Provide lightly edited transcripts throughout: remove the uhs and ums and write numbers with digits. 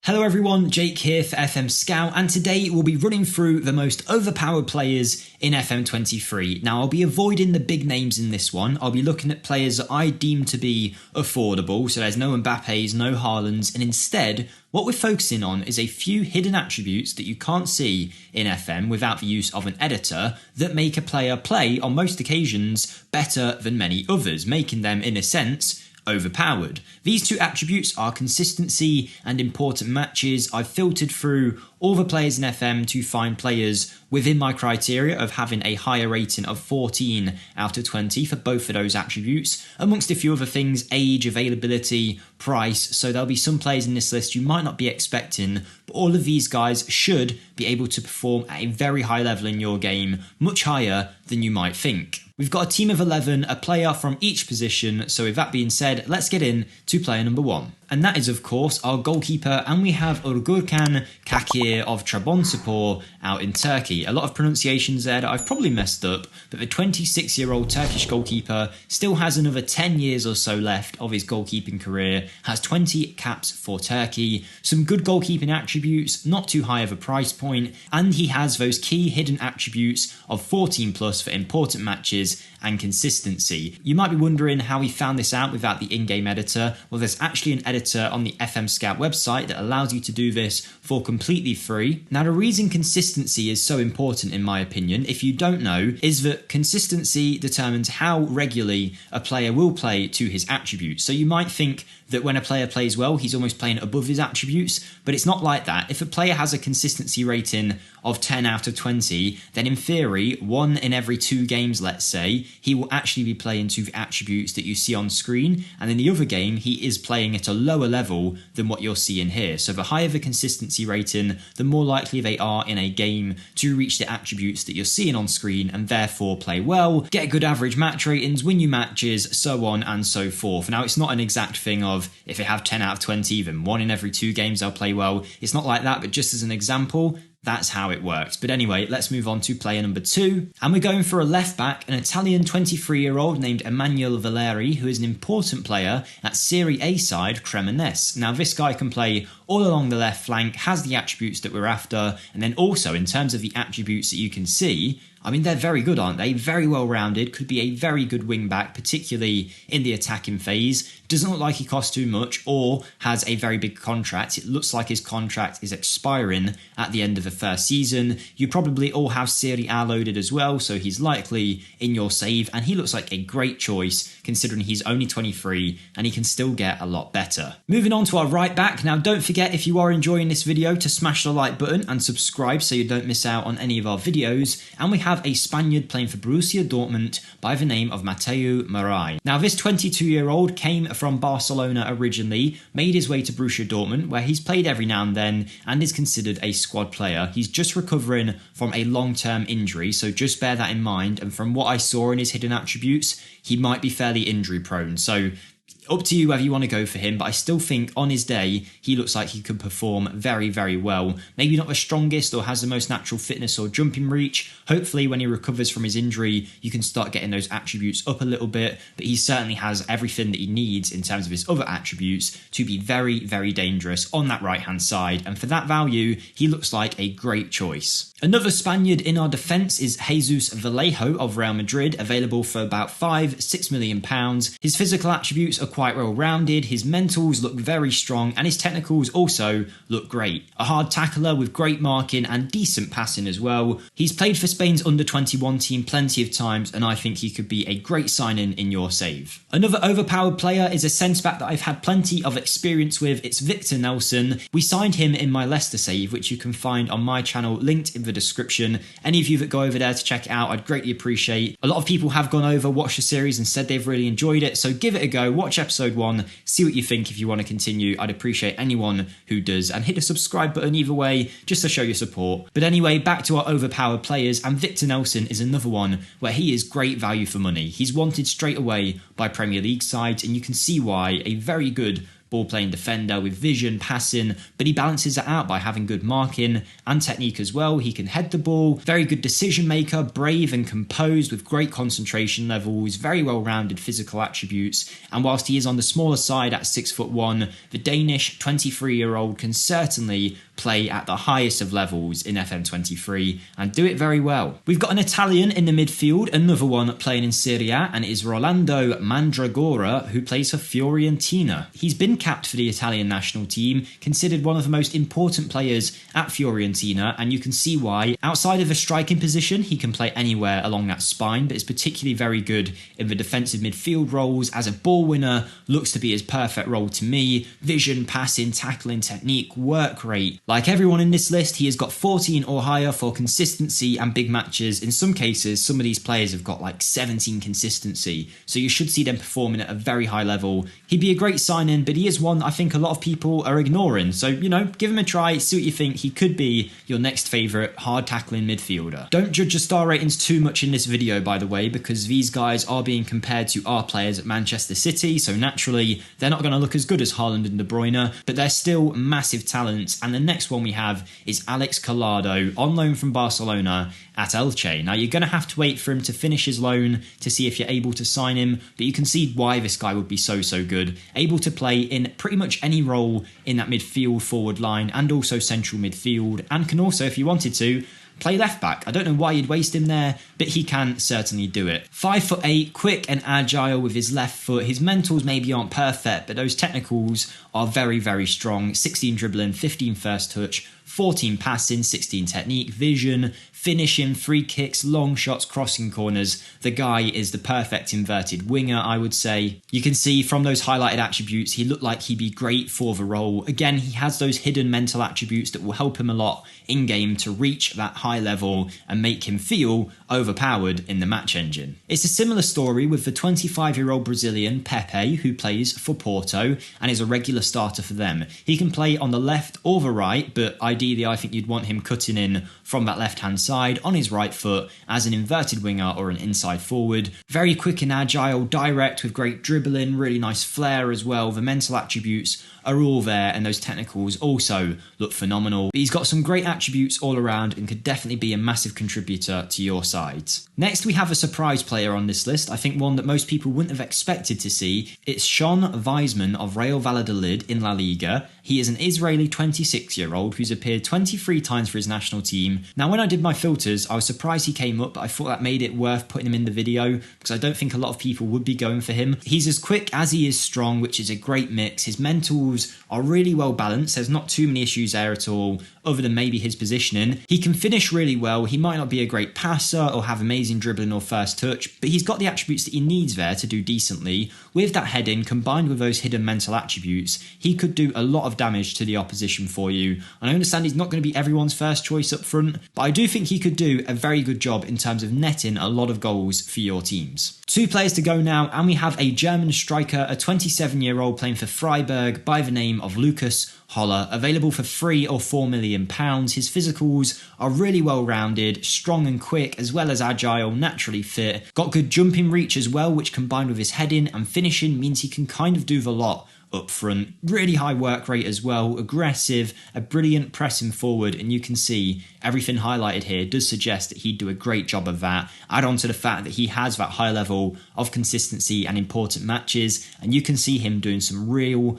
Hello everyone, Jake here for FMSCOUT, and today we'll be running through the most overpowered players in FM23. Now I'll be avoiding the big names in this one. I'll be looking at players that I deem to be affordable, so there's no Mbappes, no Haalands, and instead what we're focusing on is a few hidden attributes that you can't see in FM without the use of an editor that make a player play on most occasions better than many others, making them in a sense overpowered. These two attributes are consistency and important matches. I've filtered through all the players in FM to find players within my criteria of having a higher rating of 14 out of 20 for both of those attributes, amongst a few other things, age, availability, price. So there'll be some players in this list you might not be expecting, but all of these guys should be able to perform at a very high level in your game, much higher than you might think. We've got a team of 11, a player from each position, so with that being said, let's get in to player number 1. And that is of course our goalkeeper, and we have Gürkan Kakir of Trabzonspor out in Turkey. A lot of pronunciations there that I've probably messed up, but the 26-year-old Turkish goalkeeper still has another 10 years or so left of his goalkeeping career, has 20 caps for Turkey, some good goalkeeping attributes, not too high of a price point, and he has those key hidden attributes of 14 plus for important matches and consistency. You might be wondering how he found this out without the in-game editor. Well, there's actually an editor on the FMSCOUT website that allows you to do this for completely free. Now, the reason consistency is so important in my opinion, if you don't know, is that consistency determines how regularly a player will play to his attributes. So you might think that when a player plays well, he's almost playing above his attributes, but it's not like that. If a player has a consistency rating of 10 out of 20, then in theory, 1 in every 2 games, let's say, he will actually be playing to the attributes that you see on screen, and in the other game, he is playing at a lower level than what you're seeing here. So the higher the consistency rating, the more likely they are in a game to reach the attributes that you're seeing on screen and therefore play well, get good average match ratings, win you matches, so on and so forth. Now, it's not an exact thing of if they have 10 out of 20, then 1 in every 2 games they'll play well. It's not like that, but just as an example, that's how it works. But anyway, let's move on to player number 2. And we're going for a left back, an Italian 23-year-old named Emanuele Valeri, who is an important player at Serie A side Cremonese. Now, this guy can play all along the left flank, has the attributes that we're after, and then also in terms of the attributes that you can see, I mean, they're very good, aren't they? Very well rounded, could be a very good wing back, particularly in the attacking phase. Doesn't look like he costs too much or has a very big contract. It looks like his contract is expiring at the end of the first season. You probably all have Serie A loaded as well, so he's likely in your save, and he looks like a great choice considering he's only 23 and he can still get a lot better. Moving on to our right back. Now, don't forget, if you are enjoying this video, to smash the like button and subscribe so you don't miss out on any of our videos. And we have a Spaniard playing for Borussia Dortmund by the name of Mateu Marai. Now, this 22-year-old came from Barcelona originally, made his way to Borussia Dortmund, where he's played every now and then and is considered a squad player. He's just recovering from a long-term injury, so just bear that in mind. And from what I saw in his hidden attributes, he might be fairly injury prone. So up to you whether you want to go for him, but I still think on his day, he looks like he could perform very, very well. Maybe not the strongest or has the most natural fitness or jumping reach. Hopefully when he recovers from his injury, you can start getting those attributes up a little bit, but he certainly has everything that he needs in terms of his other attributes to be very, very dangerous on that right-hand side. And for that value, he looks like a great choice. Another Spaniard in our defence is Jesus Vallejo of Real Madrid, available for about £5-6 million. His physical attributes are quite well rounded, his mentals look very strong, and his technicals also look great. A hard tackler with great marking and decent passing as well. He's played for Spain's under-21 team plenty of times, and I think he could be a great sign-in in your save. Another overpowered player is a centre-back that I've had plenty of experience with. It's Victor Nelson. We signed him in my Leicester save, which you can find on my channel, linked in the description. Any of you that go over there to check it out, I'd greatly appreciate. A lot of people have gone over, watched the series and said they've really enjoyed it, so give it a go, watch episode 1, see what you think if you want to continue. I'd appreciate anyone who does, and hit the subscribe button either way, just to show your support. But anyway, back to our overpowered players, and Victor Nelson is another one where he is great value for money. He's wanted straight away by Premier League sides, and you can see why. A very good ball playing defender with vision, passing, but he balances it out by having good marking and technique as well. He can head the ball, very good decision maker, brave and composed with great concentration levels, very well-rounded physical attributes, and whilst he is on the smaller side at 6'1", the Danish 23-year-old can certainly play at the highest of levels in FM23 and do it very well. We've got an Italian in the midfield, another one playing in Serie A, and it is Rolando Mandragora, who plays for Fiorentina. He's been capped for the Italian national team, considered one of the most important players at Fiorentina, and you can see why. Outside of a striking position, he can play anywhere along that spine, but is particularly very good in the defensive midfield roles. As a ball winner, looks to be his perfect role to me. Vision, passing, tackling, technique, work rate. Like everyone in this list, he has got 14 or higher for consistency and big matches. In some cases, some of these players have got like 17 consistency, so you should see them performing at a very high level. He'd be a great sign-in, but he is one I think a lot of people are ignoring. So, give him a try, see what you think. He could be your next favourite hard-tackling midfielder. Don't judge the star ratings too much in this video, by the way, because these guys are being compared to our players at Manchester City, so naturally, they're not going to look as good as Haaland and De Bruyne, but they're still massive talents. And the next one we have is Alex Collado, on loan from Barcelona at Elche. Now, you're going to have to wait for him to finish his loan to see if you're able to sign him, but you can see why this guy would be so good. Able to play in pretty much any role in that midfield forward line and also central midfield, and can also, if you wanted to, play left back. I don't know why you'd waste him there, but he can certainly do it. 5'8", quick and agile with his left foot. His mentals maybe aren't perfect, but those technicals are very strong. 16 dribbling, 15 first touch, 14 passing, 16 technique, vision, finishing, free kicks, long shots, crossing corners. The guy is the perfect inverted winger, I would say. You can see from those highlighted attributes, he looked like he'd be great for the role. Again, he has those hidden mental attributes that will help him a lot in game to reach that high level and make him feel overpowered in the match engine. It's a similar story with the 25-year-old Brazilian Pepe, who plays for Porto and is a regular starter for them. He can play on the left or the right, but ideally I think you'd want him cutting in from that left-hand side on his right foot as an inverted winger or an inside forward. Very quick and agile, direct with great dribbling, really nice flair as well. The mental attributes are all there, and those technicals also look phenomenal. He's got some great attributes all around and could definitely be a massive contributor to your sides. Next, we have a surprise player on this list, I think one that most people wouldn't have expected to see. It's Sean Weizmann of Real Valladolid in La Liga. He is an Israeli 26-year-old who's appeared 23 times for his national team. Now, when I did my filters, I was surprised he came up, but I thought that made it worth putting him in the video because I don't think a lot of people would be going for him. He's as quick as he is strong, which is a great mix. His mentals are really well balanced. There's not too many issues there at all, other than maybe his positioning. He can finish really well. He might not be a great passer or have amazing dribbling or first touch, but he's got the attributes that he needs there to do decently. With that heading, combined with those hidden mental attributes, he could do a lot of damage to the opposition for you. And I understand he's not going to be everyone's first choice up front, but I do think he could do a very good job in terms of netting a lot of goals for your teams. 2 players to go now, and we have a German striker, a 27-year-old playing for Freiburg by the name of Lucas Holler, available for £3 or £4 million. His physicals are really well rounded, strong and quick, as well as agile, naturally fit. Got good jumping reach as well, which combined with his heading and finishing means he can kind of do the lot up front. Really high work rate as well, aggressive, a brilliant pressing forward, and you can see everything highlighted here does suggest that he'd do a great job of that. Add on to the fact that he has that high level of consistency and important matches, and you can see him doing some real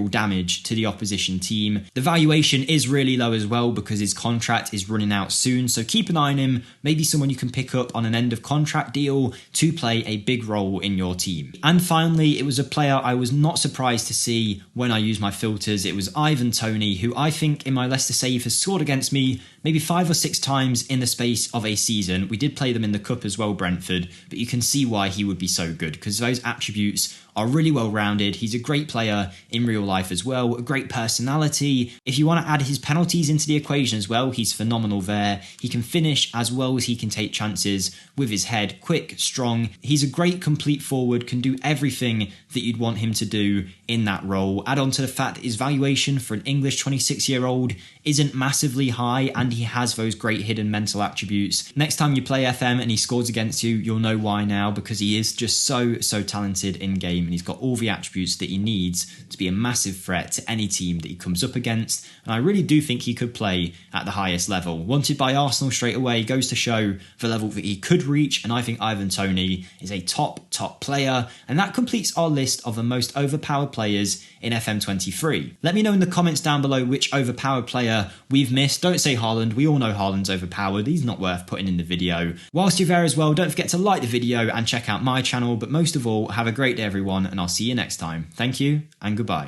damage to the opposition team. The valuation is really low as well because his contract is running out soon, so keep an eye on him. Maybe someone you can pick up on an end of contract deal to play a big role in your team. And finally, it was a player I was not surprised to see when I used my filters. It was Ivan Toney, who I think in my Leicester save has scored against me maybe 5 or 6 times in the space of a season. We did play them in the Cup as well, Brentford, but you can see why he would be so good because those attributes are really well rounded. He's a great player in real life as well, a great personality. If you want to add his penalties into the equation as well, he's phenomenal there. He can finish as well as he can take chances with his head, quick, strong. He's a great complete forward, can do everything that you'd want him to do in that role. Add on to the fact that his valuation for an English 26-year-old isn't massively high, and he has those great hidden mental attributes. Next time you play FM and he scores against you, you'll know why now, because he is just so talented in game. game, and he's got all the attributes that he needs to be a massive threat to any team that he comes up against. And I really do think he could play at the highest level. Wanted by Arsenal straight away, goes to show the level that he could reach, and I think Ivan Toney is a top player. And that completes our list of the most overpowered players in FM23. Let me know in the comments down below which overpowered player we've missed. Don't say Haaland, we all know Haaland's overpowered, he's not worth putting in the video. Whilst you're there as well, don't forget to like the video and check out my channel, but most of all, have a great day everyone, and I'll see you next time. Thank you and goodbye.